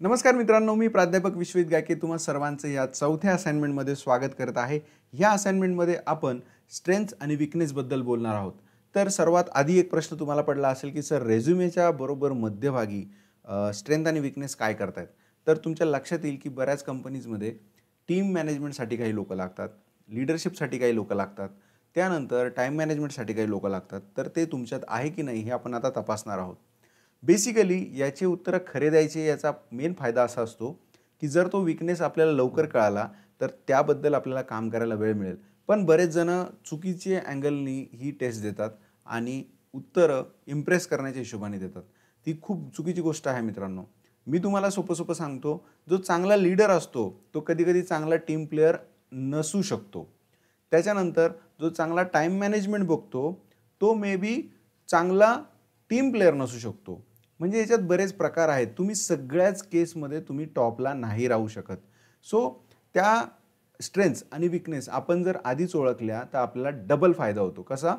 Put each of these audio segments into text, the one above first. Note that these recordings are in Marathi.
नमस्कार मित्रांनो, मी प्राध्यापक विश्वजित गायके तुम्हा सर्वांचं या चौथ्या असाइनमेंटमध्ये स्वागत करत आहे। या असाइनमेंटमध्ये आपण स्ट्रेंथ्स आणि वीकनेसबद्दल बोलणार आहोत। तर सर्वात आधी एक प्रश्न तुम्हाला पडला असेल की सर रेझ्युमेच्या बरोबर मध्यभागी स्ट्रेंथ आणि वीकनेस काय करतात? तर तुमच्या लक्षात येईल की बऱ्याच कंपनीजमध्ये टीम मॅनेजमेंटसाठी काही लोक लागतात, लीडरशिपसाठी काही लोक लागतात, त्यानंतर टाइम मॅनेजमेंटसाठी काही लोक लागतात। तर ते तुमच्यात आहे की नाही हे आपण आता तपासणार आहोत। बेसिकली याचे उत्तर खरे द्यायचे याचा मेन फायदा असा असतो की जर तो वीकनेस आपल्याला लवकर कळाला तर त्याबद्दल आपल्याला काम करायला वेळ मिळेल। पण बरेच जण चुकीचे अँगलनी ही टेस्ट देतात आणि उत्तर इम्प्रेस करण्याच्या हिशोबाने देतात। ती खूप चुकीची गोष्ट आहे मित्रांनो। मी तुम्हाला सोपं सांगतो, जो चांगला लीडर असतो तो कधी-कधी चांगला टीम प्लेयर नसू शकतो। त्याच्यानंतर जो चांगला टाइम मॅनेजमेंट बघतो तो मे बी चांगला टीम प्लेयर नसू शकतो। म्हणजे याच्यात बरेच प्रकार आहेत। तुम्ही सगळ्याच केसमध्ये तुम्ही टॉपला नाही राहू शकत। सो त्या स्ट्रेंथ्स आणि वीकनेस आपण जर आधीच ओळखल्या तर आपल्याला डबल फायदा होतो। कसा?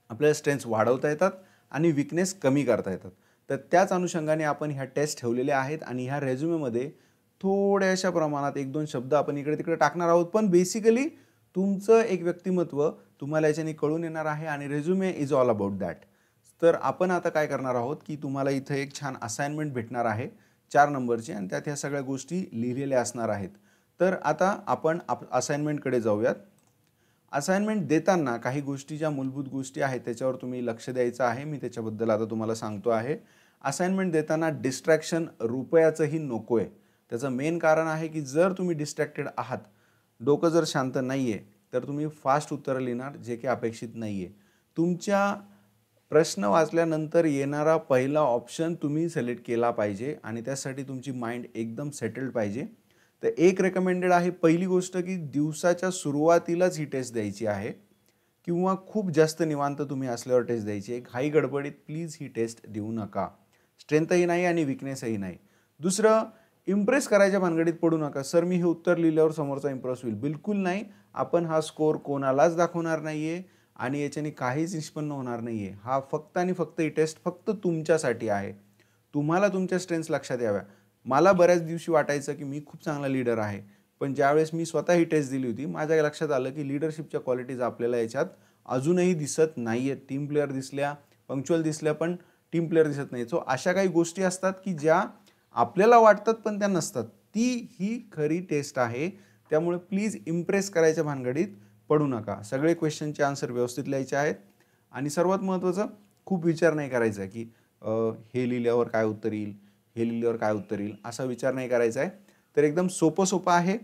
आपल्याला स्ट्रेंथ्स वाढवता येतात आणि वीकनेस कमी करता येतात। तर त्याच अनुषंगाने आपण ह्या टेस्ट ठेवलेल्या आहेत आणि ह्या रेझ्युमेमध्ये थोड्याशा प्रमाणात एक दोन शब्द आपण इकडे तिकडे टाकणार आहोत। पण बेसिकली तुमचं एक व्यक्तिमत्व तुम्हाला याच्याने कळून येणार आहे आणि resume is all about that. तर आपण आता काय करणार आहोत की तुम्हाला इथे एक छान असाइनमेंट भेटणार आहे 4 नंबरची आणि त्यात ह्या सगळ्या गोष्टी लिहिलेल्या असणार आहेत। तर आता आपण असाइनमेंटकडे जाऊयात। असाइनमेंट देताना काही गोष्टी ज्या मूलभूत गोष्टी आहेत त्याच्यावर तुम्ही लक्ष द्यायचं आहे। मी त्याच्याबद्दल आता तुम्हाला सांगतो आहे। असाइनमेंट देताना डिस्ट्रॅक्शन रुपयाचंही नकोय। त्याचं मेन कारण आहे की जर तुम्ही डिस्ट्रॅक्टेड आहात, डोकं जर शांत नाहीये तर तुम्ही फास्ट उत्तर लिहिणार जे की अपेक्षित नाहीये। तुमच्या प्रश्न वाचल्यानंतर येणारा पहिला ऑप्शन तुम्ही सिलेक्ट केला पाहिजे आणि त्यासाठी तुमची माइंड एकदम सेटल्ड पाहिजे। तर एक रेकमेंडेड आहे, पहिली गोष्ट की दिवसाच्या सुरुवातीलाच ही टेस्ट द्यायची आहे किंवा खूप जास्त निवांत तुम्ही असल्यावर टेस्ट द्यायची आहे। घाई गडबडीत प्लीज ही टेस्ट देऊ नका। स्ट्रेंथही नाही आणि वीकनेसही नाही। दुसरं, इम्प्रेस करायच्या भानगडीत पडू नका। सर मी हे उत्तर लिहिल्यावर समोरचा इम्प्रेस होईल, बिलकुल नाही। आपण हा स्कोर कोणालाच दाखवणार नाहीये आणि याच्याने काहीच निष्पन्न होणार नाहीये। हा फक्त आणि फक्त ही टेस्ट फक्त तुमच्यासाठी आहे। तुम्हाला तुमच्या स्ट्रेंथ्स लक्षात याव्या। मला बऱ्याच दिवशी वाटायचं की मी खूप चांगला लीडर आहे, पण ज्यावेळेस मी स्वतः ही टेस्ट दिली होती माझ्या लक्षात आलं की लीडरशिपच्या क्वालिटीज आपल्याला याच्यात अजूनही दिसत नाहीयेत। टीम प्लेयर दिसल्या, पंक्च्युअल दिसल्या, पण टीम प्लेयर दिसत नाही। सो अशा काही गोष्टी असतात की ज्या आपल्याला वाटतात पण त्या नसतात। ती ही खरी टेस्ट आहे। त्यामुळे प्लीज इम्प्रेस करायच्या भानगडीत पडू नका। सगळे क्वेश्चनचे आन्सर व्यवस्थित लिहायचे आहेत आणि सर्वात महत्त्वाचं, खूप विचार नाही करायचा की हे लिहिल्यावर काय उत्तर येईल, हे लिहिल्यावर काय उत्तर येईल, असा विचार नाही करायचा आहे। तर एकदम सोपं आहे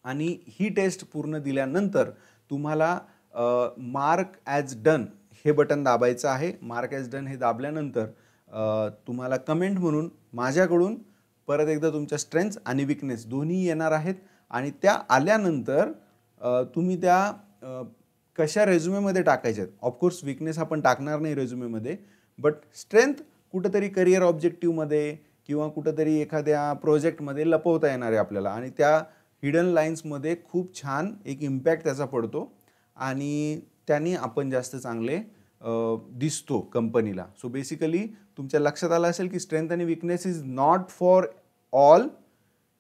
आणि ही टेस्ट पूर्ण दिल्यानंतर तुम्हाला मार्क ॲज डन हे बटन दाबायचं आहे। मार्क ॲज डन हे दाबल्यानंतर तुम्हाला कमेंट म्हणून माझ्याकडून परत एकदा तुमच्या स्ट्रेंथ्स आणि वीकनेस दोन्ही येणार आहेत आणि त्या आल्यानंतर तुम्ही त्या कशा रेझ्युमेमध्ये टाकायच्या आहेत। ऑफकोर्स वीकनेस आपण टाकणार नाही रेझ्युमेमध्ये, बट स्ट्रेंथ कुठेतरी करिअर ऑब्जेक्टिव्हमध्ये किंवा कुठेतरी एखाद्या प्रोजेक्टमध्ये लपवता येणार आहे आपल्याला आणि त्या हिडन लाईन्समध्ये खूप छान एक इम्पॅक्ट त्याचा पडतो आणि त्याने आपण जास्त चांगले दिसतो कंपनीला। सो बेसिकली तुमच्या लक्षात आलं असेल की स्ट्रेंथ आणि weakness is not for all.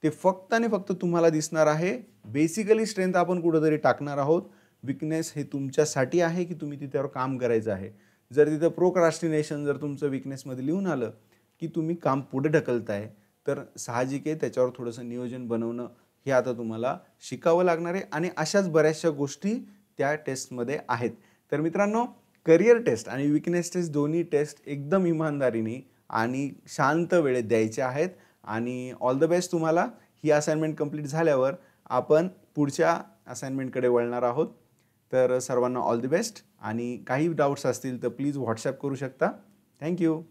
ते फक्त आणि फक्त तुम्हाला दिसणार आहे। बेसिकली स्ट्रेंथ आपण कुठेतरी टाकणार आहोत, वीकनेस हे तुमच्यासाठी आहे की तुम्ही तिच्यावर काम करायचं आहे। जर तिथं प्रोक्रॅस्टिनेशन जर तुमचं वीकनेसमध्ये लिहून आलं की तुम्ही काम पुढे ढकलताय तर साहजिक आहे त्याच्यावर थोडंसं नियोजन बनवणं हे आता तुम्हाला शिकावं लागणार आहे आणि अशाच बऱ्याचशा गोष्टी त्या टेस्टमध्ये आहेत। तर मित्रांनो, करिअर टेस्ट आणि वीकनेस टेस्ट दोन्ही टेस्ट एकदम इमानदारीने आणि शांत वेळेत द्यायचे आहेत आणि ऑल द बेस्ट तुम्हाला। ही असाइनमेंट कंप्लीट झाल्यावर आपण पुढच्या असाइनमेंटकडे वळणार आहोत। तर सर्वांना ऑल द बेस्ट आणि काही डाऊट्स असतील तर प्लीज व्हॉट्सॲप करू शकता। थँक्यू।